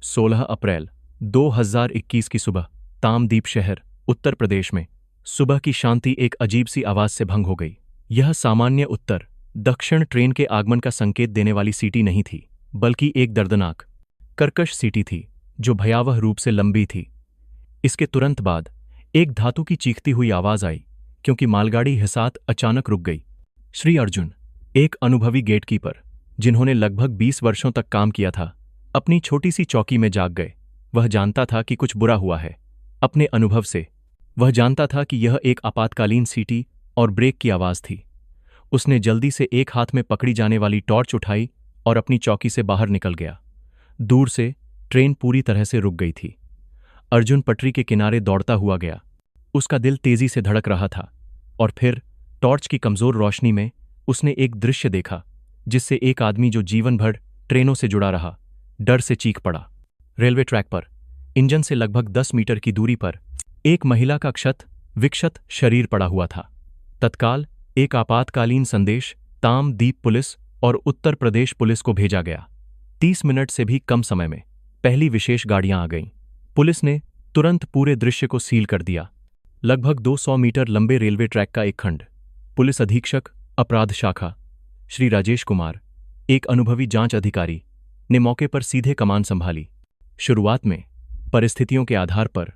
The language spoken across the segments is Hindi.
16 अप्रैल 2021 की सुबह तामदीप शहर, उत्तर प्रदेश में सुबह की शांति एक अजीब सी आवाज से भंग हो गई। यह सामान्य उत्तर दक्षिण ट्रेन के आगमन का संकेत देने वाली सीटी नहीं थी, बल्कि एक दर्दनाक, कर्कश सीटी थी जो भयावह रूप से लंबी थी। इसके तुरंत बाद एक धातु की चीखती हुई आवाज आई, क्योंकि मालगाड़ी हिसात अचानक रुक गई। श्री अर्जुन, एक अनुभवी गेटकीपर जिन्होंने लगभग 20 वर्षों तक काम किया था, अपनी छोटी सी चौकी में जाग गए। वह जानता था कि कुछ बुरा हुआ है। अपने अनुभव से वह जानता था कि यह एक आपातकालीन सीटी और ब्रेक की आवाज थी। उसने जल्दी से एक हाथ में पकड़ी जाने वाली टॉर्च उठाई और अपनी चौकी से बाहर निकल गया। दूर से ट्रेन पूरी तरह से रुक गई थी। अर्जुन पटरी के किनारे दौड़ता हुआ गया। उसका दिल तेजी से धड़क रहा था और फिर टॉर्च की कमजोर रोशनी में उसने एक दृश्य देखा, जिससे एक आदमी जो जीवन भर ट्रेनों से जुड़ा रहा, डर से चीख पड़ा। रेलवे ट्रैक पर इंजन से लगभग 10 मीटर की दूरी पर एक महिला का क्षत विक्षत शरीर पड़ा हुआ था। तत्काल एक आपातकालीन संदेश तामदीप पुलिस और उत्तर प्रदेश पुलिस को भेजा गया। 30 मिनट से भी कम समय में पहली विशेष गाड़ियां आ गईं। पुलिस ने तुरंत पूरे दृश्य को सील कर दिया। लगभग 200 मीटर लंबे रेलवे ट्रैक का एक खंड। पुलिस अधीक्षक अपराध शाखा श्री राजेश कुमार, एक अनुभवी जांच अधिकारी, ने मौके पर सीधे कमान संभाली। शुरुआत में परिस्थितियों के आधार पर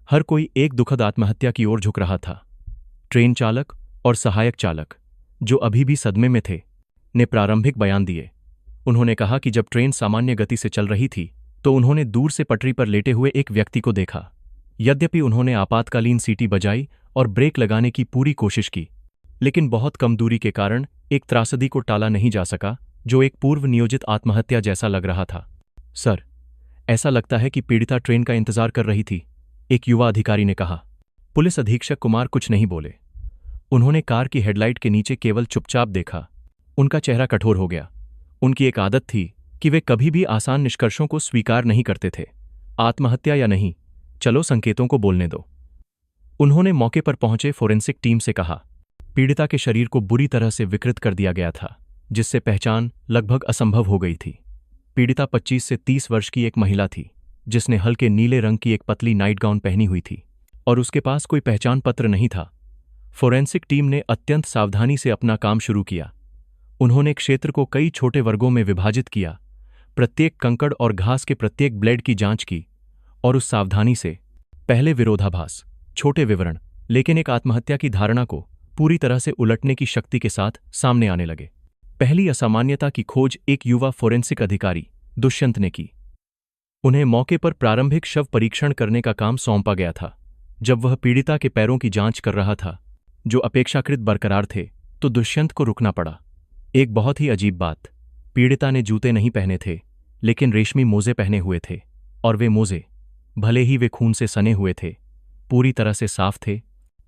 हर कोई एक दुखद आत्महत्या की ओर झुक रहा था। ट्रेन चालक और सहायक चालक, जो अभी भी सदमे में थे, ने प्रारंभिक बयान दिए। उन्होंने कहा कि जब ट्रेन सामान्य गति से चल रही थी तो उन्होंने दूर से पटरी पर लेटे हुए एक व्यक्ति को देखा। यद्यपि उन्होंने आपातकालीन सीटी बजाई और ब्रेक लगाने की पूरी कोशिश की, लेकिन बहुत कम दूरी के कारण एक त्रासदी को टाला नहीं जा सका, जो एक पूर्व नियोजित आत्महत्या जैसा लग रहा था। सर, ऐसा लगता है कि पीड़िता ट्रेन का इंतजार कर रही थी, एक युवा अधिकारी ने कहा। पुलिस अधीक्षक कुमार कुछ नहीं बोले। उन्होंने कार की हेडलाइट के नीचे केवल चुपचाप देखा। उनका चेहरा कठोर हो गया। उनकी एक आदत थी कि वे कभी भी आसान निष्कर्षों को स्वीकार नहीं करते थे। आत्महत्या या नहीं, चलो संकेतों को बोलने दो। उन्होंने मौके पर पहुंचे फोरेंसिक टीम से कहा। पीड़िता के शरीर को बुरी तरह से विकृत कर दिया गया था, जिससे पहचान लगभग असंभव हो गई थी। पीड़िता 25 से 30 वर्ष की एक महिला थी, जिसने हल्के नीले रंग की एक पतली नाइट गाउन पहनी हुई थी और उसके पास कोई पहचान पत्र नहीं था। फोरेंसिक टीम ने अत्यंत सावधानी से अपना काम शुरू किया। उन्होंने क्षेत्र को कई छोटे वर्गों में विभाजित किया, प्रत्येक कंकड़ और घास के प्रत्येक ब्लेड की जांच की और उस सावधानी से पहले विरोधाभास, छोटे विवरण, लेकिन एक आत्महत्या की धारणा को पूरी तरह से उलटने की शक्ति के साथ सामने आने लगे। पहली असामान्यता की खोज एक युवा फोरेंसिक अधिकारी दुष्यंत ने की। उन्हें मौके पर प्रारंभिक शव परीक्षण करने का काम सौंपा गया था। जब वह पीड़िता के पैरों की जांच कर रहा था, जो अपेक्षाकृत बरकरार थे, तो दुष्यंत को रुकना पड़ा। एक बहुत ही अजीब बात, पीड़िता ने जूते नहीं पहने थे, लेकिन रेशमी मोजे पहने हुए थे, और वे मोजे, भले ही वे खून से सने हुए थे, पूरी तरह से साफ थे।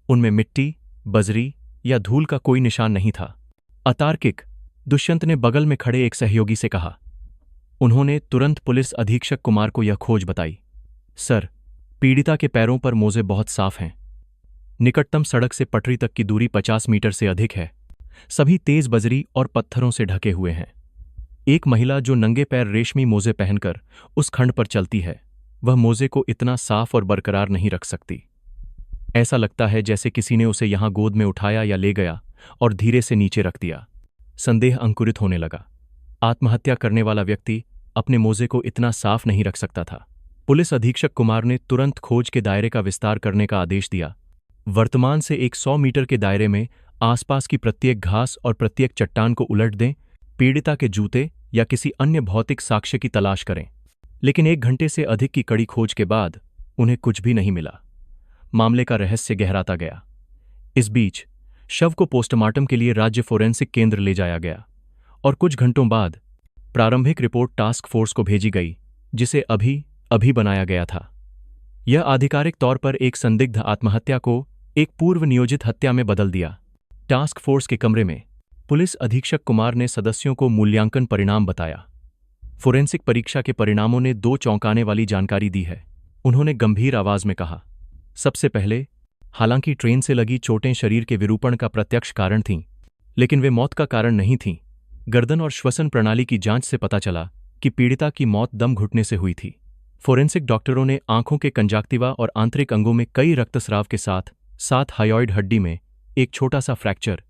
उनमें मिट्टी, बजरी या धूल का कोई निशान नहीं था। अतार्किक, दुष्यंत ने बगल में खड़े एक सहयोगी से कहा। उन्होंने तुरंत पुलिस अधीक्षक कुमार को यह खोज बताई। सर, पीड़िता के पैरों पर मोजे बहुत साफ हैं। निकटतम सड़क से पटरी तक की दूरी 50 मीटर से अधिक है। सभी तेज बजरी और पत्थरों से ढके हुए हैं। एक महिला जो नंगे पैर रेशमी मोजे पहनकर उस खंड पर चलती है, वह मोजे को इतना साफ और बरकरार नहीं रख सकती। ऐसा लगता है जैसे किसी ने उसे यहां गोद में उठाया या ले गया और धीरे से नीचे रख दिया। संदेह अंकुरित होने लगा। आत्महत्या करने वाला व्यक्ति अपने मोजे को इतना साफ नहीं रख सकता था। पुलिस अधीक्षक कुमार ने तुरंत खोज के दायरे का विस्तार करने का आदेश दिया। वर्तमान से एक 100 मीटर के दायरे में आसपास की प्रत्येक घास और प्रत्येक चट्टान को उलट दें, पीड़िता के जूते या किसी अन्य भौतिक साक्ष्य की तलाश करें। लेकिन 1 घंटे से अधिक की कड़ी खोज के बाद उन्हें कुछ भी नहीं मिला। मामले का रहस्य गहराता गया। इस बीच शव को पोस्टमार्टम के लिए राज्य फोरेंसिक केंद्र ले जाया गया और कुछ घंटों बाद प्रारंभिक रिपोर्ट टास्क फोर्स को भेजी गई, जिसे अभी बनाया गया था। यह आधिकारिक तौर पर एक संदिग्ध आत्महत्या को एक पूर्व नियोजित हत्या में बदल दिया। टास्क फोर्स के कमरे में पुलिस अधीक्षक कुमार ने सदस्यों को मूल्यांकन परिणाम बताया। फोरेंसिक परीक्षा के परिणामों ने 2 चौंकाने वाली जानकारी दी है। उन्होंने गंभीर आवाज में कहा। सबसे पहले, हालांकि ट्रेन से लगी चोटें शरीर के विरूपण का प्रत्यक्ष कारण थीं, लेकिन वे मौत का कारण नहीं थीं। गर्दन और श्वसन प्रणाली की जांच से पता चला कि पीड़िता की मौत दम घुटने से हुई थी। फोरेंसिक डॉक्टरों ने आंखों के कंजाक्तिवा और आंतरिक अंगों में कई रक्तस्राव के साथ साथ हायोइड हड्डी में एक छोटा सा फ्रैक्चर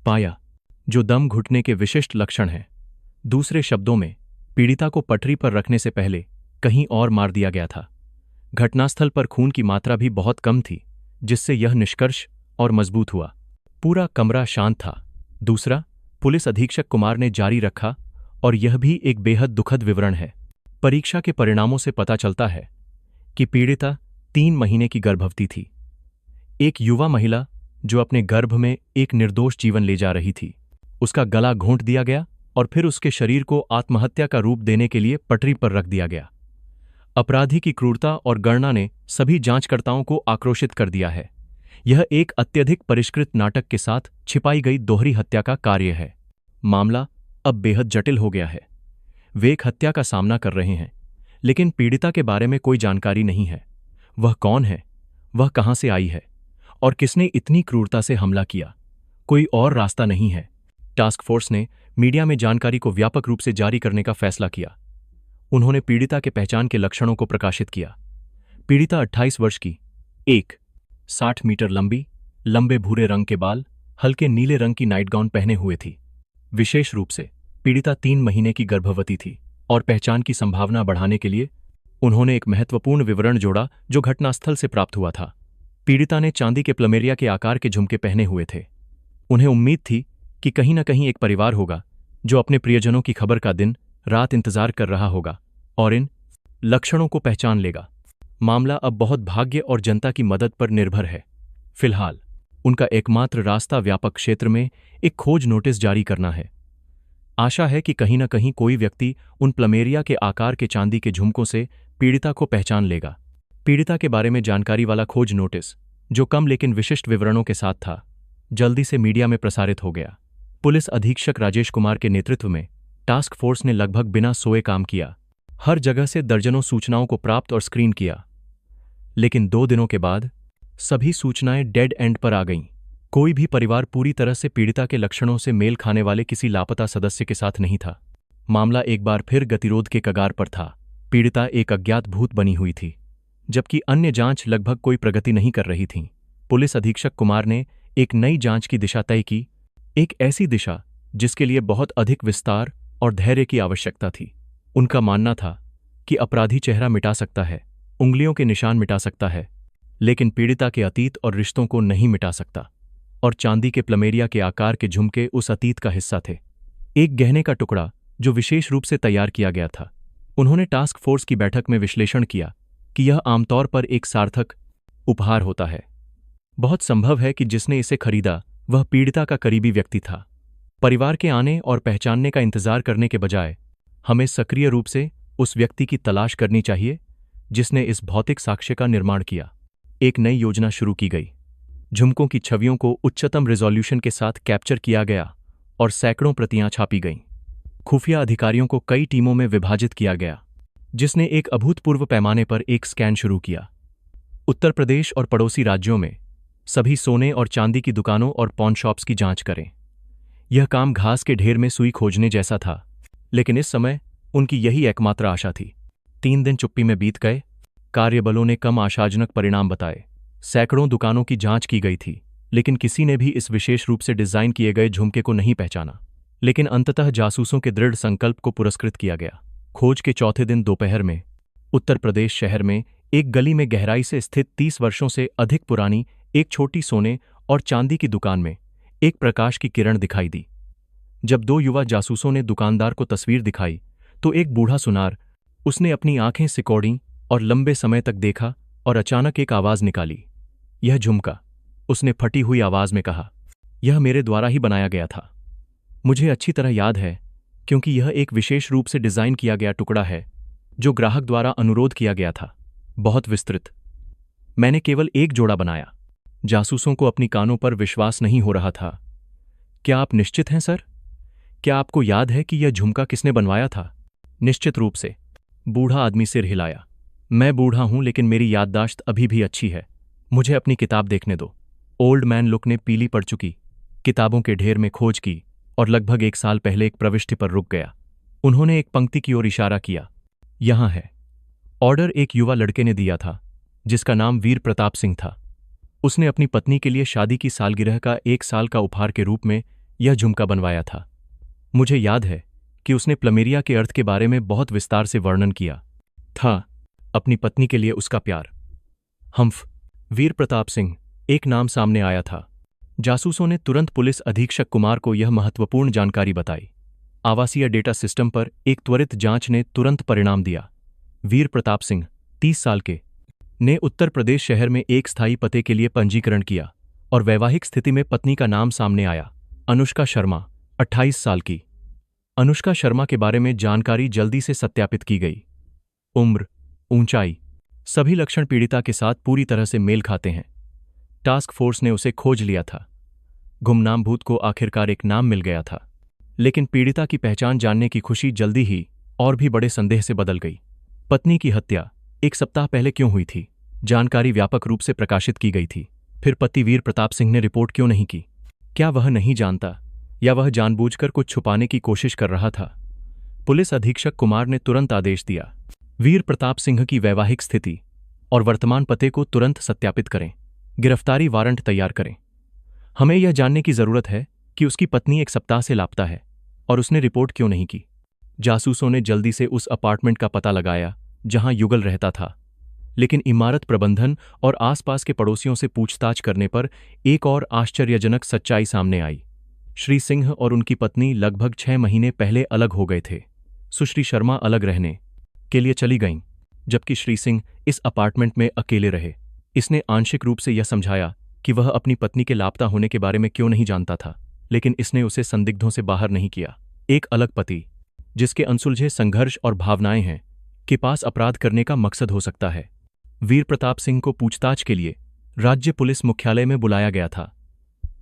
पाया, जो दम घुटने के विशिष्ट लक्षण हैं। दूसरे शब्दों में, पीड़िता को पटरी पर रखने से पहले कहीं और मार दिया गया था। घटनास्थल पर खून की मात्रा भी बहुत कम थी, जिससे यह निष्कर्ष और मजबूत हुआ। पूरा कमरा शांत था। दूसरा, पुलिस अधीक्षक कुमार ने जारी रखा, और यह भी एक बेहद दुखद विवरण है। परीक्षा के परिणामों से पता चलता है कि पीड़िता 3 महीने की गर्भवती थी। एक युवा महिला जो अपने गर्भ में एक निर्दोष जीवन ले जा रही थी, उसका गला घोंट दिया गया और फिर उसके शरीर को आत्महत्या का रूप देने के लिए पटरी पर रख दिया गया। अपराधी की क्रूरता और गणना ने सभी जांचकर्ताओं को आक्रोशित कर दिया है। यह एक अत्यधिक परिष्कृत नाटक के साथ छिपाई गई दोहरी हत्या का कार्य है। मामला अब बेहद जटिल हो गया है। वे एक हत्या का सामना कर रहे हैं, लेकिन पीड़िता के बारे में कोई जानकारी नहीं है। वह कौन है, वह कहां से आई है, और किसने इतनी क्रूरता से हमला किया? कोई और रास्ता नहीं है। टास्क फोर्स ने मीडिया में जानकारी को व्यापक रूप से जारी करने का फैसला किया। उन्होंने पीड़िता के पहचान के लक्षणों को प्रकाशित किया। पीड़िता 28 वर्ष की, 60 मीटर लंबी, लंबे भूरे रंग के बाल, हल्के नीले रंग की नाइट गाउन पहने हुए थी। विशेष रूप से पीड़िता 3 महीने की गर्भवती थी, और पहचान की संभावना बढ़ाने के लिए उन्होंने एक महत्वपूर्ण विवरण जोड़ा जो घटनास्थल से प्राप्त हुआ था। पीड़िता ने चांदी के प्लमेरिया के आकार के झुमके पहने हुए थे। उन्हें उम्मीद थी कि कहीं न कहीं एक परिवार होगा जो अपने प्रियजनों की खबर का दिन रात इंतजार कर रहा होगा और इन लक्षणों को पहचान लेगा। मामला अब बहुत भाग्य और जनता की मदद पर निर्भर है। फिलहाल उनका एकमात्र रास्ता व्यापक क्षेत्र में एक खोज नोटिस जारी करना है। आशा है कि कहीं न कहीं कोई व्यक्ति उन प्लमेरिया के आकार के चांदी के झुमकों से पीड़िता को पहचान लेगा। पीड़िता के बारे में जानकारी वाला खोज नोटिस, जो कम लेकिन विशिष्ट विवरणों के साथ था, जल्दी से मीडिया में प्रसारित हो गया। पुलिस अधीक्षक राजेश कुमार के नेतृत्व में टास्क फोर्स ने लगभग बिना सोए काम किया। हर जगह से दर्जनों सूचनाओं को प्राप्त और स्क्रीन किया, लेकिन 2 दिनों के बाद सभी सूचनाएं डेड एंड पर आ गईं। कोई भी परिवार पूरी तरह से पीड़िता के लक्षणों से मेल खाने वाले किसी लापता सदस्य के साथ नहीं था। मामला एक बार फिर गतिरोध के कगार पर था। पीड़िता एक अज्ञात भूत बनी हुई थी, जबकि अन्य जांच लगभग कोई प्रगति नहीं कर रही थीं। पुलिस अधीक्षक कुमार ने एक नई जांच की दिशा तय की, एक ऐसी दिशा जिसके लिए बहुत अधिक विस्तार और धैर्य की आवश्यकता थी। उनका मानना था कि अपराधी चेहरा मिटा सकता है, उंगलियों के निशान मिटा सकता है, लेकिन पीड़िता के अतीत और रिश्तों को नहीं मिटा सकता। और चांदी के प्लमेरिया के आकार के झुमके उस अतीत का हिस्सा थे, एक गहने का टुकड़ा जो विशेष रूप से तैयार किया गया था। उन्होंने टास्क फोर्स की बैठक में विश्लेषण किया कि यह आमतौर पर एक सार्थक उपहार होता है। बहुत संभव है कि जिसने इसे खरीदा वह पीड़िता का करीबी व्यक्ति था। परिवार के आने और पहचानने का इंतजार करने के बजाय हमें सक्रिय रूप से उस व्यक्ति की तलाश करनी चाहिए जिसने इस भौतिक साक्ष्य का निर्माण किया। एक नई योजना शुरू की गई। झुमकों की छवियों को उच्चतम रिजोल्यूशन के साथ कैप्चर किया गया और सैकड़ों प्रतियां छापी गईं। खुफिया अधिकारियों को कई टीमों में विभाजित किया गया, जिसने एक अभूतपूर्व पैमाने पर एक स्कैन शुरू किया। उत्तर प्रदेश और पड़ोसी राज्यों में सभी सोने और चांदी की दुकानों और पॉन शॉप्स की जांच करें। यह काम घास के ढेर में सुई खोजने जैसा था, लेकिन इस समय उनकी यही एकमात्र आशा थी। 3 दिन चुप्पी में बीत गए। कार्यबलों ने कम आशाजनक परिणाम बताए। सैकड़ों दुकानों की जांच की गई थी, लेकिन किसी ने भी इस विशेष रूप से डिजाइन किए गए झुमके को नहीं पहचाना। लेकिन अंततः जासूसों के दृढ़ संकल्प को पुरस्कृत किया गया। खोज के चौथे दिन दोपहर में उत्तर प्रदेश शहर में एक गली में गहराई से स्थित 30 वर्षों से अधिक पुरानी एक छोटी सोने और चांदी की दुकान में एक प्रकाश की किरण दिखाई दी। जब 2 युवा जासूसों ने दुकानदार को तस्वीर दिखाई तो एक बूढ़ा सुनार, उसने अपनी आंखें सिकोड़ी और लंबे समय तक देखा और अचानक एक आवाज निकाली, यह झुमका। उसने फटी हुई आवाज में कहा, यह मेरे द्वारा ही बनाया गया था। मुझे अच्छी तरह याद है, क्योंकि यह एक विशेष रूप से डिजाइन किया गया टुकड़ा है जो ग्राहक द्वारा अनुरोध किया गया था। बहुत विस्तृत। मैंने केवल एक जोड़ा बनाया। जासूसों को अपनी कानों पर विश्वास नहीं हो रहा था। क्या आप निश्चित हैं सर? क्या आपको याद है कि यह झुमका किसने बनवाया था? निश्चित रूप से। बूढ़ा आदमी सिर हिलाया। मैं बूढ़ा हूं, लेकिन मेरी याददाश्त अभी भी अच्छी है। मुझे अपनी किताब देखने दो। ओल्ड मैन लुक ने पीली पड़ चुकी किताबों के ढेर में खोज की और लगभग 1 साल पहले एक प्रविष्टि पर रुक गया। उन्होंने एक पंक्ति की ओर इशारा किया, यहां है। ऑर्डर एक युवा लड़के ने दिया था जिसका नाम वीर प्रताप सिंह था। उसने अपनी पत्नी के लिए शादी की सालगिरह का 1 साल का उपहार के रूप में यह झुमका बनवाया था। मुझे याद है कि उसने प्लमेरिया के अर्थ के बारे में बहुत विस्तार से वर्णन किया था, अपनी पत्नी के लिए उसका प्यार। हम्फ, वीर प्रताप सिंह, एक नाम सामने आया था। जासूसों ने तुरंत पुलिस अधीक्षक कुमार को यह महत्वपूर्ण जानकारी बताई। आवासीय डेटा सिस्टम पर एक त्वरित जांच ने तुरंत परिणाम दिया। वीर प्रताप सिंह, 30 साल के, ने उत्तर प्रदेश शहर में एक स्थायी पते के लिए पंजीकरण किया और वैवाहिक स्थिति में पत्नी का नाम सामने आया, अनुष्का शर्मा, 28 साल की। अनुष्का शर्मा के बारे में जानकारी जल्दी से सत्यापित की गई। उम्र, ऊंचाई, सभी लक्षण पीड़िता के साथ पूरी तरह से मेल खाते हैं। टास्क फोर्स ने उसे खोज लिया था। गुमनाम भूत को आखिरकार एक नाम मिल गया था, लेकिन पीड़िता की पहचान जानने की खुशी जल्दी ही और भी बड़े संदेह से बदल गई। पत्नी की हत्या 1 सप्ताह पहले क्यों हुई थी? जानकारी व्यापक रूप से प्रकाशित की गई थी। फिर पति वीर प्रताप सिंह ने रिपोर्ट क्यों नहीं की? क्या वह नहीं जानता या वह जानबूझकर कुछ छुपाने की कोशिश कर रहा था? पुलिस अधीक्षक कुमार ने तुरंत आदेश दिया, वीर प्रताप सिंह की वैवाहिक स्थिति और वर्तमान पते को तुरंत सत्यापित करें, गिरफ्तारी वारंट तैयार करें। हमें यह जानने की जरूरत है कि उसकी पत्नी 1 सप्ताह से लापता है और उसने रिपोर्ट क्यों नहीं की। जासूसों ने जल्दी से उस अपार्टमेंट का पता लगाया जहां युगल रहता था, लेकिन इमारत प्रबंधन और आसपास के पड़ोसियों से पूछताछ करने पर एक और आश्चर्यजनक सच्चाई सामने आई। श्री सिंह और उनकी पत्नी लगभग 6 महीने पहले अलग हो गए थे। सुश्री शर्मा अलग रहने के लिए चली गईं, जबकि श्री सिंह इस अपार्टमेंट में अकेले रहे। इसने आंशिक रूप से यह समझाया कि वह अपनी पत्नी के लापता होने के बारे में क्यों नहीं जानता था, लेकिन इसने उसे संदिग्धों से बाहर नहीं किया। एक अलग पति, जिसके अनसुलझे संघर्ष और भावनाएं हैं, के पास अपराध करने का मकसद हो सकता है। वीर प्रताप सिंह को पूछताछ के लिए राज्य पुलिस मुख्यालय में बुलाया गया था।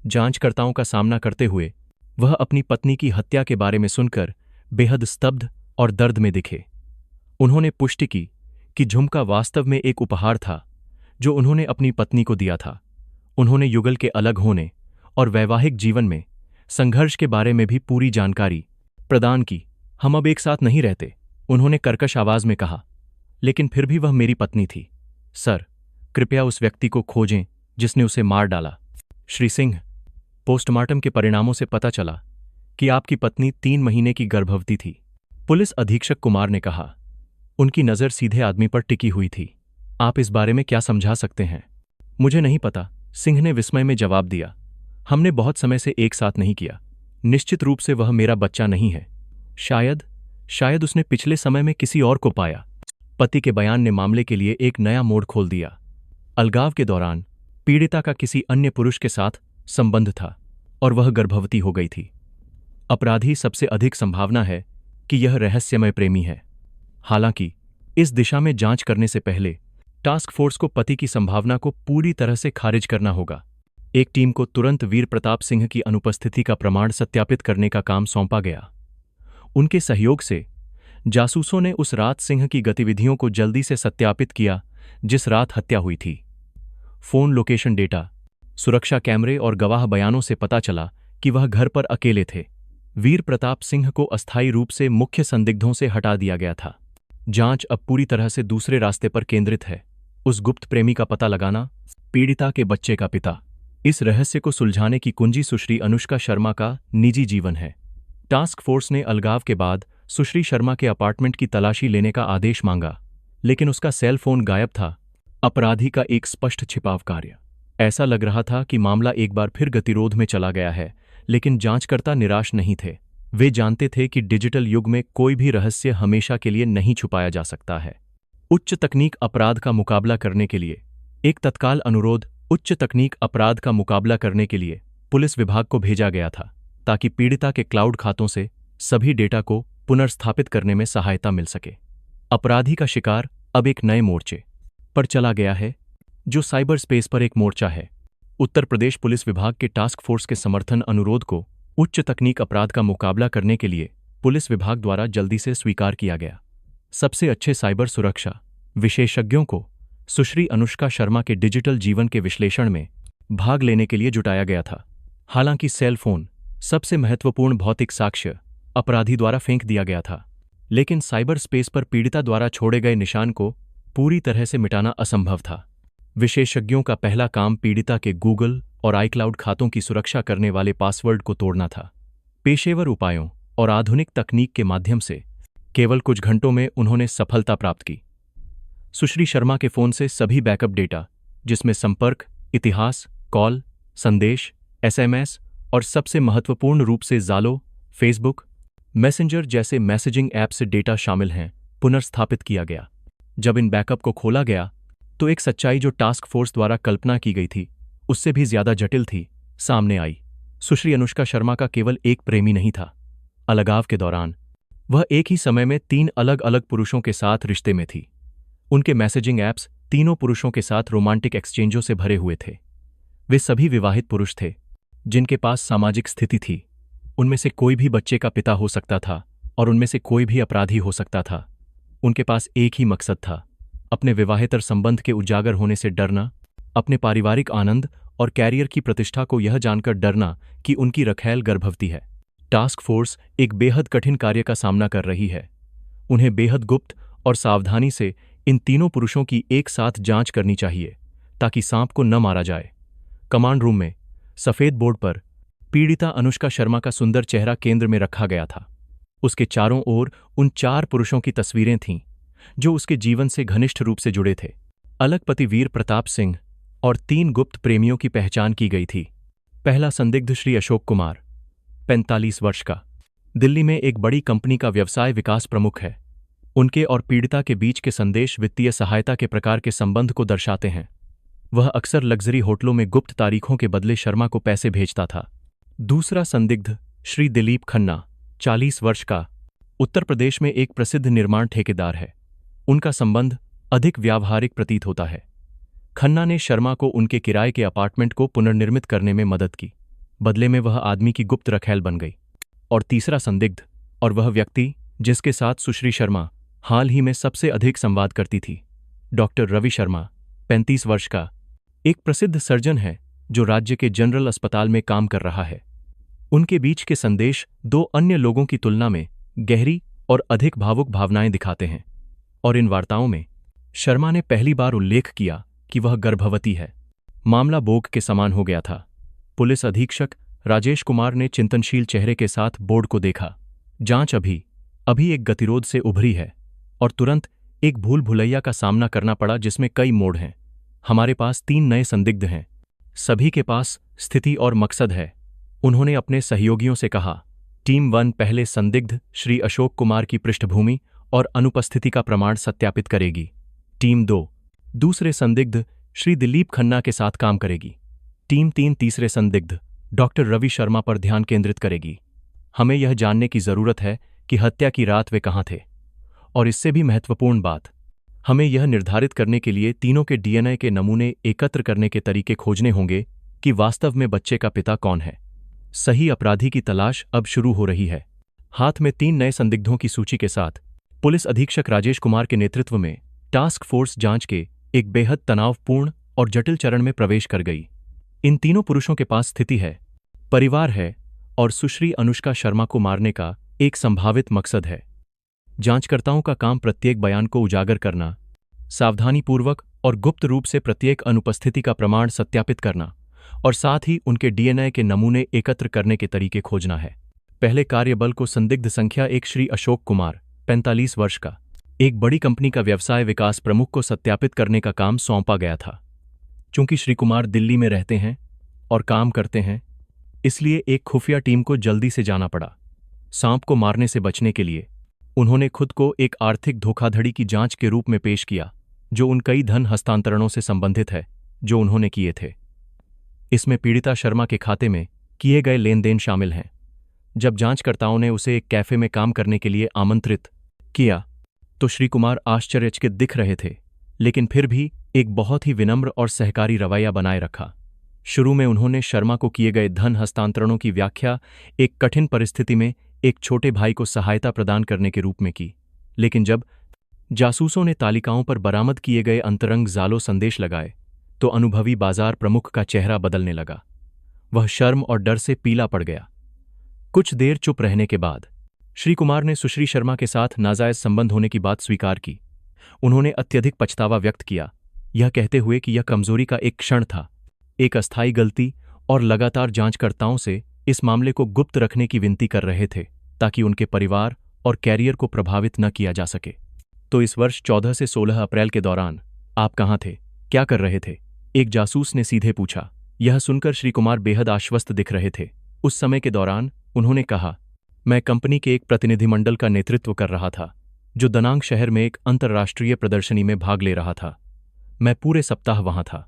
जांचकर्ताओं का सामना करते हुए वह अपनी पत्नी की हत्या के बारे में सुनकर बेहद स्तब्ध और दर्द में दिखे। उन्होंने पुष्टि की कि झुमका वास्तव में एक उपहार था जो उन्होंने अपनी पत्नी को दिया था। उन्होंने युगल के अलग होने और वैवाहिक जीवन में संघर्ष के बारे में भी पूरी जानकारी प्रदान की। हम अब एक साथ नहीं रहते, उन्होंने कर्कश आवाज में कहा, लेकिन फिर भी वह मेरी पत्नी थी। सर, कृपया उस व्यक्ति को खोजें जिसने उसे मार डाला। श्री सिंह, पोस्टमार्टम के परिणामों से पता चला कि आपकी पत्नी 3 महीने की गर्भवती थी। पुलिस अधीक्षक कुमार ने कहा। उनकी नज़र सीधे आदमी पर टिकी हुई थी। आप इस बारे में क्या समझा सकते हैं? मुझे नहीं पता, सिंह ने विस्मय में जवाब दिया। हमने बहुत समय से एक साथ नहीं किया। निश्चित रूप से वह मेरा बच्चा नहीं है। शायद उसने पिछले समय में किसी और को पाया। पति के बयान ने मामले के लिए एक नया मोड़ खोल दिया। अलगाव के दौरान पीड़िता का किसी अन्य पुरुष के साथ संबंध था और वह गर्भवती हो गई थी। अपराधी सबसे अधिक संभावना है कि यह रहस्यमय प्रेमी है। हालांकि इस दिशा में जांच करने से पहले टास्क फोर्स को पति की संभावना को पूरी तरह से खारिज करना होगा। एक टीम को तुरंत वीर प्रताप सिंह की अनुपस्थिति का प्रमाण सत्यापित करने का काम सौंपा गया। उनके सहयोग से जासूसों ने उस रात सिंह की गतिविधियों को जल्दी से सत्यापित किया जिस रात हत्या हुई थी। फोन लोकेशन डेटा, सुरक्षा कैमरे और गवाह बयानों से पता चला कि वह घर पर अकेले थे। वीर प्रताप सिंह को अस्थायी रूप से मुख्य संदिग्धों से हटा दिया गया था। जांच अब पूरी तरह से दूसरे रास्ते पर केंद्रित है, उस गुप्त प्रेमी का पता लगाना, पीड़िता के बच्चे का पिता। इस रहस्य को सुलझाने की कुंजी सुश्री अनुष्का शर्मा का निजी जीवन है। टास्क फोर्स ने अलगाव के बाद सुश्री शर्मा के अपार्टमेंट की तलाशी लेने का आदेश मांगा, लेकिन उसका सेल फोन गायब था। अपराधी का एक स्पष्ट छिपाव कार्य। ऐसा लग रहा था कि मामला एक बार फिर गतिरोध में चला गया है, लेकिन जांचकर्ता निराश नहीं थे। वे जानते थे कि डिजिटल युग में कोई भी रहस्य हमेशा के लिए नहीं छुपाया जा सकता है। उच्च तकनीक अपराध का मुकाबला करने के लिए एक तत्काल अनुरोध उच्च तकनीक अपराध का मुकाबला करने के लिए पुलिस विभाग को भेजा गया था, ताकि पीड़िता के क्लाउड खातों से सभी डेटा को पुनर्स्थापित करने में सहायता मिल सके। अपराधी का शिकार अब एक नए मोर्चे पर चला गया है, जो साइबर स्पेस पर एक मोर्चा है। उत्तर प्रदेश पुलिस विभाग के टास्क फोर्स के समर्थन अनुरोध को उच्च तकनीक अपराध का मुकाबला करने के लिए पुलिस विभाग द्वारा जल्दी से स्वीकार किया गया। सबसे अच्छे साइबर सुरक्षा विशेषज्ञों को सुश्री अनुष्का शर्मा के डिजिटल जीवन के विश्लेषण में भाग लेने के लिए जुटाया गया था। हालांकि सेल फोन, सबसे महत्वपूर्ण भौतिक साक्ष्य, अपराधी द्वारा फेंक दिया गया था, लेकिन साइबर स्पेस पर पीड़िता द्वारा छोड़े गए निशान को पूरी तरह से मिटाना असंभव था। विशेषज्ञों का पहला काम पीड़िता के गूगल और आईक्लाउड खातों की सुरक्षा करने वाले पासवर्ड को तोड़ना था। पेशेवर उपायों और आधुनिक तकनीक के माध्यम से केवल कुछ घंटों में उन्होंने सफलता प्राप्त की। सुश्री शर्मा के फोन से सभी बैकअप डेटा, जिसमें संपर्क, इतिहास, कॉल, संदेश, एसएमएस और सबसे महत्वपूर्ण रूप से ज़ालो, फेसबुक, मैसेंजर जैसे मैसेजिंग ऐप से डेटा शामिल हैं, पुनर्स्थापित किया गया। जब इन बैकअप को खोला गया तो एक सच्चाई जो टास्क फोर्स द्वारा कल्पना की गई थी उससे भी ज्यादा जटिल थी, सामने आई। सुश्री अनुष्का शर्मा का केवल एक प्रेमी नहीं था। अलगाव के दौरान वह एक ही समय में 3 अलग अलग पुरुषों के साथ रिश्ते में थी। उनके मैसेजिंग ऐप्स तीनों पुरुषों के साथ रोमांटिक एक्सचेंजों से भरे हुए थे। वे सभी विवाहित पुरुष थे जिनके पास सामाजिक स्थिति थी। उनमें से कोई भी बच्चे का पिता हो सकता था और उनमें से कोई भी अपराधी हो सकता था। उनके पास एक ही मकसद था, अपने विवाहेतर संबंध के उजागर होने से डरना, अपने पारिवारिक आनंद और कैरियर की प्रतिष्ठा को यह जानकर डरना कि उनकी रखैल गर्भवती है। टास्क फोर्स एक बेहद कठिन कार्य का सामना कर रही है। उन्हें बेहद गुप्त और सावधानी से इन तीनों पुरुषों की एक साथ जांच करनी चाहिए ताकि सांप को न मारा जाए। कमांड रूम में सफेद बोर्ड पर पीड़िता अनुष्का शर्मा का सुंदर चेहरा केंद्र में रखा गया था। उसके चारों ओर उन 4 पुरुषों की तस्वीरें थीं जो उसके जीवन से घनिष्ठ रूप से जुड़े थे। अलग पति वीर प्रताप सिंह और 3 गुप्त प्रेमियों की पहचान की गई थी। पहला संदिग्ध श्री अशोक कुमार, 45 वर्ष का, दिल्ली में एक बड़ी कंपनी का व्यवसाय विकास प्रमुख है। उनके और पीड़िता के बीच के संदेश वित्तीय सहायता के प्रकार के संबंध को दर्शाते हैं। वह अक्सर लग्जरी होटलों में गुप्त तारीखों के बदले शर्मा को पैसे भेजता था। दूसरा संदिग्ध श्री दिलीप खन्ना, 40 वर्ष का, उत्तर प्रदेश में एक प्रसिद्ध निर्माण ठेकेदार है। उनका संबंध अधिक व्यावहारिक प्रतीत होता है। खन्ना ने शर्मा को उनके किराए के अपार्टमेंट को पुनर्निर्मित करने में मदद की। बदले में वह आदमी की गुप्त रखैल बन गई। और तीसरा संदिग्ध, और वह व्यक्ति जिसके साथ सुश्री शर्मा हाल ही में सबसे अधिक संवाद करती थी, डॉक्टर रवि शर्मा, 35 वर्ष का, एक प्रसिद्ध सर्जन है जो राज्य के जनरल अस्पताल में काम कर रहा है। उनके बीच के संदेश 2 अन्य लोगों की तुलना में गहरी और अधिक भावुक भावनाएं दिखाते हैं। और इन वार्ताओं में शर्मा ने पहली बार उल्लेख किया कि वह गर्भवती है। मामला बोग के समान हो गया था। पुलिस अधीक्षक राजेश कुमार ने चिंतनशील चेहरे के साथ बोर्ड को देखा। जांच अभी एक गतिरोध से उभरी है और तुरंत एक भूल भुलैया का सामना करना पड़ा जिसमें कई मोड़ हैं। हमारे पास 3 नए संदिग्ध हैं। सभी के पास स्थिति और मकसद है। उन्होंने अपने सहयोगियों से कहा। टीम 1 पहले संदिग्ध श्री अशोक कुमार की पृष्ठभूमि और अनुपस्थिति का प्रमाण सत्यापित करेगी। टीम 2 दूसरे संदिग्ध श्री दिलीप खन्ना के साथ काम करेगी। टीम 3 तीसरे संदिग्ध डॉक्टर रवि शर्मा पर ध्यान केंद्रित करेगी। हमें यह जानने की जरूरत है कि हत्या की रात वे कहाँ थे। और इससे भी महत्वपूर्ण बात, हमें यह निर्धारित करने के लिए तीनों के डीएनए के नमूने एकत्र करने के तरीके खोजने होंगे कि वास्तव में बच्चे का पिता कौन है। सही अपराधी की तलाश अब शुरू हो रही है। हाथ में 3 नए संदिग्धों की सूची के साथ पुलिस अधीक्षक राजेश कुमार के नेतृत्व में टास्क फोर्स जांच के एक बेहद तनावपूर्ण और जटिल चरण में प्रवेश कर गई। इन तीनों पुरुषों के पास स्थिति है, परिवार है और सुश्री अनुष्का शर्मा को मारने का एक संभावित मकसद है। जांचकर्ताओं का काम प्रत्येक बयान को उजागर करना, सावधानीपूर्वक और गुप्त रूप से प्रत्येक अनुपस्थिति का प्रमाण सत्यापित करना और साथ ही उनके डीएनए के नमूने एकत्र करने के तरीके खोजना है। पहले कार्यबल को संदिग्ध संख्या 1 श्री अशोक कुमार, 45 वर्ष का, एक बड़ी कंपनी का व्यवसाय विकास प्रमुख को सत्यापित करने का काम सौंपा गया था। चूंकि श्री कुमार दिल्ली में रहते हैं और काम करते हैं, इसलिए एक खुफिया टीम को जल्दी से जाना पड़ा। सांप को मारने से बचने के लिए उन्होंने खुद को एक आर्थिक धोखाधड़ी की जांच के रूप में पेश किया जो उन कई धन हस्तांतरणों से संबंधित है जो उन्होंने किए थे। इसमें पीड़िता शर्मा के खाते में किए गए लेन देन शामिल हैं। जब जांचकर्ताओं ने उसे एक कैफे में काम करने के लिए आमंत्रित किया तो श्री कुमार आश्चर्यचकित दिख रहे थे, लेकिन फिर भी एक बहुत ही विनम्र और सहकारी रवैया बनाए रखा। शुरू में उन्होंने शर्मा को किए गए धन हस्तांतरणों की व्याख्या एक कठिन परिस्थिति में एक छोटे भाई को सहायता प्रदान करने के रूप में की, लेकिन जब जासूसों ने तालिकाओं पर बरामद किए गए अंतरंग जालो संदेश लगाए तो अनुभवी बाजार प्रमुख का चेहरा बदलने लगा। वह शर्म और डर से पीला पड़ गया। कुछ देर चुप रहने के बाद श्री कुमार ने सुश्री शर्मा के साथ नाजायज संबंध होने की बात स्वीकार की, उन्होंने अत्यधिक पछतावा व्यक्त किया, यह कहते हुए कि यह कमजोरी का एक क्षण था, एक अस्थायी गलती, और लगातार जांचकर्ताओं से इस मामले को गुप्त रखने की विनती कर रहे थे ताकि उनके परिवार और कैरियर को प्रभावित न किया जा सके। तो इस वर्ष 14 से 16 अप्रैल के दौरान आप कहाँ थे, क्या कर रहे थे? एक जासूस ने सीधे पूछा। यह सुनकर श्री कुमार बेहद आश्वस्त दिख रहे थे। उस समय के दौरान उन्होंने कहा, मैं कंपनी के एक प्रतिनिधिमंडल का नेतृत्व कर रहा था जो दनांग शहर में एक अंतर्राष्ट्रीय प्रदर्शनी में भाग ले रहा था। मैं पूरे सप्ताह वहां था।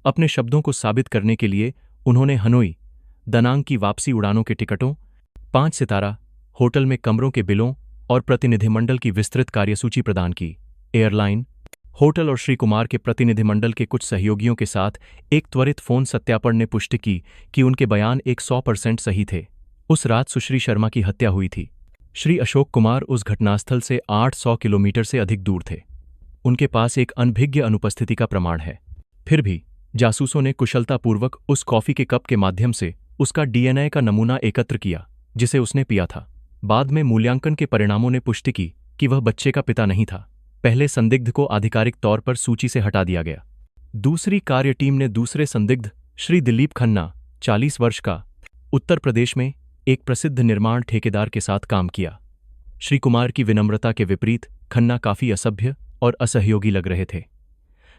अपने शब्दों को साबित करने के लिए उन्होंने हनोई दनांग की वापसी उड़ानों के टिकटों, 5 सितारा होटल में कमरों के बिलों और प्रतिनिधिमंडल की विस्तृत कार्यसूची प्रदान की। एयरलाइन, होटल और श्री कुमार के प्रतिनिधिमंडल के कुछ सहयोगियों के साथ एक त्वरित फोन सत्यापन ने पुष्टि की कि उनके बयान 100% सही थे। उस रात सुश्री शर्मा की हत्या हुई थी। श्री अशोक कुमार उस घटनास्थल से 800 किलोमीटर से अधिक दूर थे। उनके पास एक अनभिज्ञ अनुपस्थिति का प्रमाण है। फिर भी जासूसों ने कुशलतापूर्वक उस कॉफी के कप के माध्यम से उसका डीएनए का नमूना एकत्र किया जिसे उसने पिया था। बाद में मूल्यांकन के परिणामों ने पुष्टि की कि वह बच्चे का पिता नहीं था। पहले संदिग्ध को आधिकारिक तौर पर सूची से हटा दिया गया। दूसरी कार्य टीम ने दूसरे संदिग्ध श्री दिलीप खन्ना, 40 वर्ष का, उत्तर प्रदेश में एक प्रसिद्ध निर्माण ठेकेदार के साथ काम किया। श्री कुमार की विनम्रता के विपरीत खन्ना काफी असभ्य और असहयोगी लग रहे थे।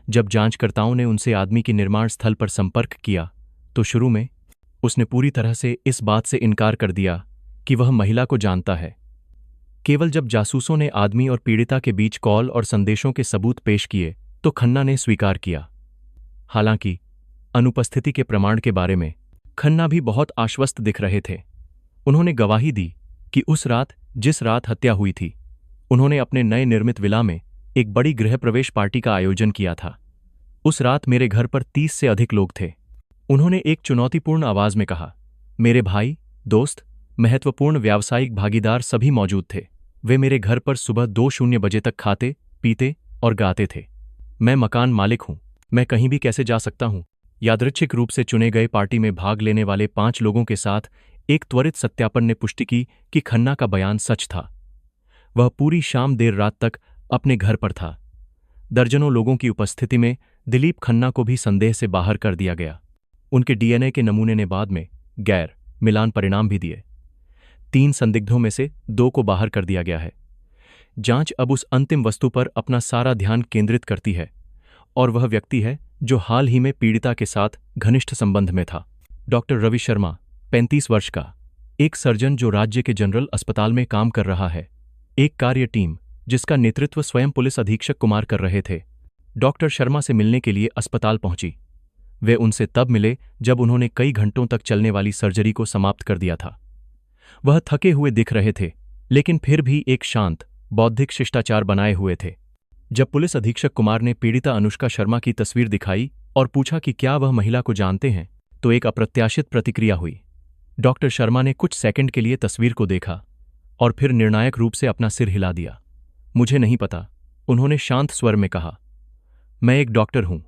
जब जांचकर्ताओं ने उनसे आदमी के निर्माण स्थल पर संपर्क किया तो शुरू में उसने पूरी तरह से इस बात से इनकार कर दिया कि वह महिला को जानता है। केवल जब जासूसों ने आदमी और पीड़िता के बीच कॉल और संदेशों के सबूत पेश किए तो खन्ना ने स्वीकार किया। हालांकि अनुपस्थिति के प्रमाण के बारे में खन्ना भी बहुत आश्वस्त दिख रहे थे। उन्होंने गवाही दी कि उस रात, जिस रात हत्या हुई थी, उन्होंने अपने नए निर्मित विला में एक बड़ी गृह प्रवेश पार्टी का आयोजन किया था। उस रात मेरे घर पर 30 से अधिक लोग थे। उन्होंने एक चुनौतीपूर्ण आवाज में कहा, मेरे भाई, दोस्त, महत्वपूर्ण व्यावसायिक भागीदार सभी मौजूद थे। वे मेरे घर पर सुबह 2:00 बजे तक खाते, पीते और गाते थे। मैं मकान मालिक हूं, मैं कहीं भी कैसे जा सकता हूं? यादृच्छिक रूप से चुने गए पार्टी में भाग लेने वाले 5 लोगों के साथ एक त्वरित सत्यापन ने पुष्टि की कि खन्ना का बयान सच था। वह पूरी शाम देर रात तक अपने घर पर था। दर्जनों लोगों की उपस्थिति में दिलीप खन्ना को भी संदेह से बाहर कर दिया गया। उनके डीएनए के नमूने ने बाद में गैर मिलान परिणाम भी दिए। 3 संदिग्धों में से 2 को बाहर कर दिया गया है। जांच अब उस अंतिम वस्तु पर अपना सारा ध्यान केंद्रित करती है और वह व्यक्ति है जो हाल ही में पीड़िता के साथ घनिष्ठ संबंध में था। डॉक्टर रवि शर्मा, 35 वर्ष का, एक सर्जन जो राज्य के जनरल अस्पताल में काम कर रहा है। एक कार्य टीम जिसका नेतृत्व स्वयं पुलिस अधीक्षक कुमार कर रहे थे, डॉक्टर शर्मा से मिलने के लिए अस्पताल पहुंची। वे उनसे तब मिले जब उन्होंने कई घंटों तक चलने वाली सर्जरी को समाप्त कर दिया था। वह थके हुए दिख रहे थे, लेकिन फिर भी एक शांत, बौद्धिक शिष्टाचार बनाए हुए थे। जब पुलिस अधीक्षक कुमार ने पीड़िता अनुष्का शर्मा की तस्वीर दिखाई और पूछा कि क्या वह महिला को जानते हैं, तो एक अप्रत्याशित प्रतिक्रिया हुई। डॉक्टर शर्मा ने कुछ सेकंड के लिए तस्वीर को देखा और फिर निर्णायक रूप से अपना सिर हिला दिया। मुझे नहीं पता, उन्होंने शांत स्वर में कहा। मैं एक डॉक्टर हूं।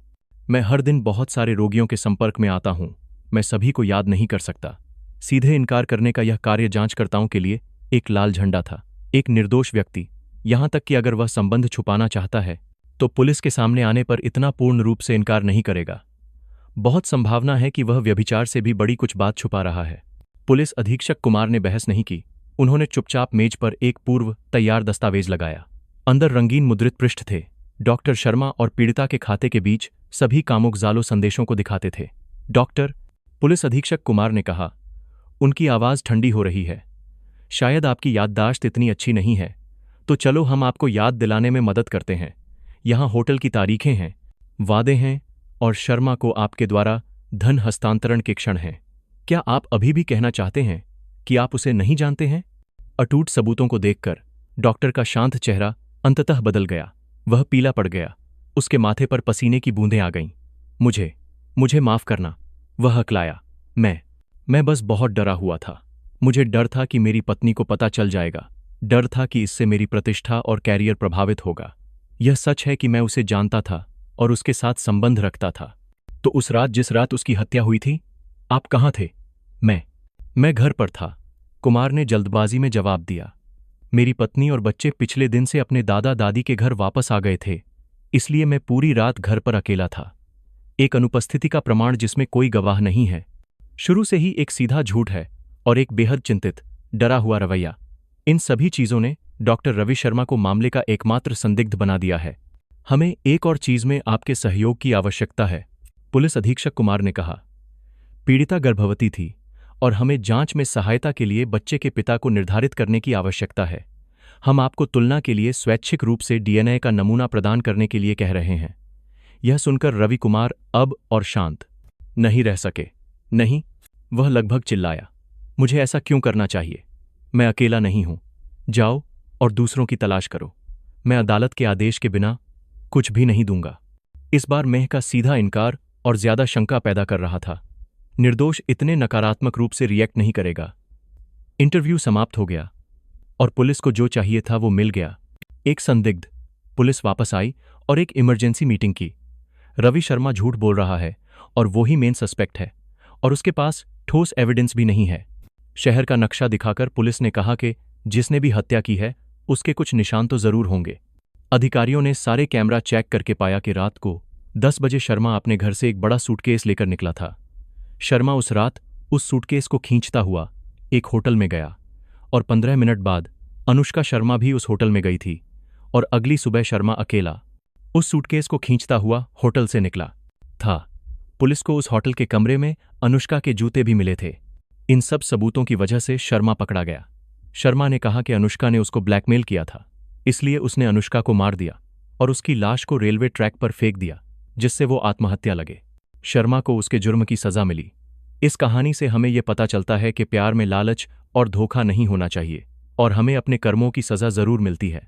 मैं हर दिन बहुत सारे रोगियों के संपर्क में आता हूं। मैं सभी को याद नहीं कर सकता। सीधे इनकार करने का यह कार्य जांचकर्ताओं के लिए एक लाल झंडा था। एक निर्दोष व्यक्ति, यहां तक कि अगर वह संबंध छुपाना चाहता है तो पुलिस के सामने आने पर इतना पूर्ण रूप से इनकार नहीं करेगा। बहुत संभावना है कि वह व्यभिचार से भी बड़ी कुछ बात छुपा रहा है। पुलिस अधीक्षक कुमार ने बहस नहीं की। उन्होंने चुपचाप मेज पर एक पूर्व तैयार दस्तावेज लगाया। अंदर रंगीन मुद्रित पृष्ठ थे। डॉक्टर शर्मा और पीड़िता के खाते के बीच सभी कामुक जालो संदेशों को दिखाते थे। डॉक्टर, पुलिस अधीक्षक कुमार ने कहा, उनकी आवाज ठंडी हो रही है। शायद आपकी याददाश्त इतनी अच्छी नहीं है, तो चलो हम आपको याद दिलाने में मदद करते हैं। यहाँ होटल की तारीखें हैं, वादे हैं और शर्मा को आपके द्वारा धन हस्तांतरण के क्षण हैं। क्या आप अभी भी कहना चाहते हैं कि आप उसे नहीं जानते हैं? अटूट सबूतों को देखकर डॉक्टर का शांत चेहरा अंततः बदल गया। वह पीला पड़ गया। उसके माथे पर पसीने की बूंदें आ गईं। मुझे माफ करना, वह हकलाया। मैं बस बहुत डरा हुआ था। मुझे डर था कि मेरी पत्नी को पता चल जाएगा। डर था कि इससे मेरी प्रतिष्ठा और कैरियर प्रभावित होगा। यह सच है कि मैं उसे जानता था और उसके साथ संबंध रखता था। तो उस रात, जिस रात उसकी हत्या हुई थी, आप कहाँ थे? मैं घर पर था, कुमार ने जल्दबाजी में जवाब दिया। मेरी पत्नी और बच्चे पिछले दिन से अपने दादा दादी के घर वापस आ गए थे, इसलिए मैं पूरी रात घर पर अकेला था। एक अनुपस्थिति का प्रमाण जिसमें कोई गवाह नहीं है। शुरू से ही एक सीधा झूठ है और एक बेहद चिंतित, डरा हुआ रवैया। इन सभी चीजों ने डॉक्टर रवि शर्मा को मामले का एकमात्र संदिग्ध बना दिया है। हमें एक और चीज में आपके सहयोग की आवश्यकता है, पुलिस अधीक्षक कुमार ने कहा। पीड़िता गर्भवती थी और हमें जांच में सहायता के लिए बच्चे के पिता को निर्धारित करने की आवश्यकता है। हम आपको तुलना के लिए स्वैच्छिक रूप से डीएनए का नमूना प्रदान करने के लिए कह रहे हैं। यह सुनकर रवि कुमार अब और शांत नहीं रह सके। नहीं, वह लगभग चिल्लाया, मुझे ऐसा क्यों करना चाहिए? मैं अकेला नहीं हूं। जाओ और दूसरों की तलाश करो। मैं अदालत के आदेश के बिना कुछ भी नहीं दूंगा। इस बार मेह का सीधा इनकार और ज्यादा शंका पैदा कर रहा था। निर्दोष इतने नकारात्मक रूप से रिएक्ट नहीं करेगा। इंटरव्यू समाप्त हो गया और पुलिस को जो चाहिए था वो मिल गया। एक संदिग्ध। पुलिस वापस आई और एक इमरजेंसी मीटिंग की। रवि शर्मा झूठ बोल रहा है और वो ही मेन सस्पेक्ट है और उसके पास ठोस एविडेंस भी नहीं है। शहर का नक्शा दिखाकर पुलिस ने कहा कि जिसने भी हत्या की है उसके कुछ निशान तो जरूर होंगे। अधिकारियों ने सारे कैमरा चेक करके पाया कि रात को 10 बजे शर्मा अपने घर से एक बड़ा सूटकेस लेकर निकला था। शर्मा उस रात उस सूटकेस को खींचता हुआ एक होटल में गया और 15 मिनट बाद अनुष्का शर्मा भी उस होटल में गई थी और अगली सुबह शर्मा अकेला उस सूटकेस को खींचता हुआ होटल से निकला था। पुलिस को उस होटल के कमरे में अनुष्का के जूते भी मिले थे। इन सब सबूतों की वजह से शर्मा पकड़ा गया। शर्मा ने कहा कि अनुष्का ने उसको ब्लैकमेल किया था, इसलिए उसने अनुष्का को मार दिया और उसकी लाश को रेलवे ट्रैक पर फेंक दिया, जिससे वो आत्महत्या लगे। शर्मा को उसके जुर्म की सजा मिली। इस कहानी से हमें यह पता चलता है कि प्यार में लालच और धोखा नहीं होना चाहिए और हमें अपने कर्मों की सजा जरूर मिलती है।